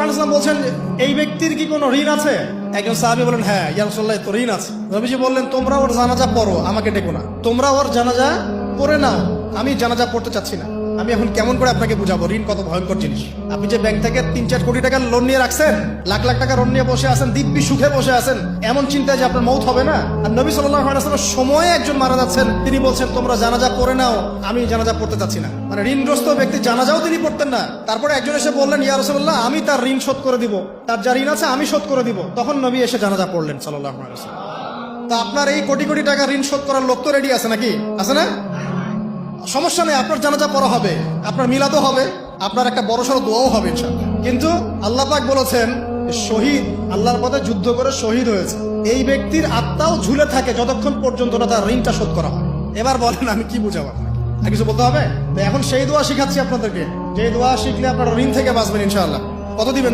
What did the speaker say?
রাসূল বলছেন এই ব্যক্তির কি কোনো ঋণ আছে? একজন সাহাবী বলেন হ্যাঁ ইয়া রাসূলুল্লাহ তো ঋণ আছে। নবীজি বললেন তোমরা ওর জানাজা পড়ো, আমাকে ডেকো না, তোমরা ওর জানাজা পড়ে নাও, আমি জানাজা পড়তে চাচ্ছি না। আমি এখন কেমন করে আপনাকে বুঝাবো ঋণ কত ভয়ঙ্কর জিনিস। আপনি যে ব্যাংক থেকে 3-4 কোটি টাকার লোন নিয়ে রাখছেন, লাখ লাখ টাকা লোন নিয়ে বসে আছেন, দিব্যি সুখে বসে আছেন, এমন চিন্তায় যে আপনার মৌত হবে না। আর নবী সাল্লাল্লাহু আলাইহি ওয়াসাল্লাম সময়ে একজন মারা যাচ্ছেন, তিনি বলছেন তোমরা জানাজা পড়ে নাও, আমি জানাজা পড়তে চাচ্ছি না। মানে ঋণগ্রস্ত ব্যক্তি জানাজাও তিনি পড়তেন না। তারপরে একজন এসে বললেন ইয়া রাসূলুল্লাহ আমি তার ঋণ শোধ করে দিব, তার যা ঋণ আছে আমি শোধ করে দিব। তখন নবী এসে জানাজা পড়লেন সাল্লাল্লাহু আলাইহি ওয়াসাল্লাম। তা আপনার এই কোটি কোটি টাকা ঋণ শোধ করার লোক তো রেডি আছে নাকি? আছে না? সমস্যা নেই, আপনার জানাজা পড়া হবে, আপনার মিলাদও হবে, আপনার একটা বড়সড় দোয়াও হবে ইনশাআল্লাহ। কিন্তু আল্লাহ পাক বলেছেন শহীদ, আল্লাহর পথে যুদ্ধ করে শহীদ হয়েছে, এই ব্যক্তির আত্মাও ঝুলে থাকে যতক্ষণ পর্যন্ত না তার ঋণটা শোধ করা হয়। এবার বলেন আমি কি বুঝাবো আপনাকে? আর কিছু বলতে হবে? তো এখন সেই দোয়া শিখাচ্ছি আপনাদেরকে, যে দোয়া শিখলে আপনার ঋণ থেকে বাঁচবেন ইনশাআল্লাহ। কত দিবেন?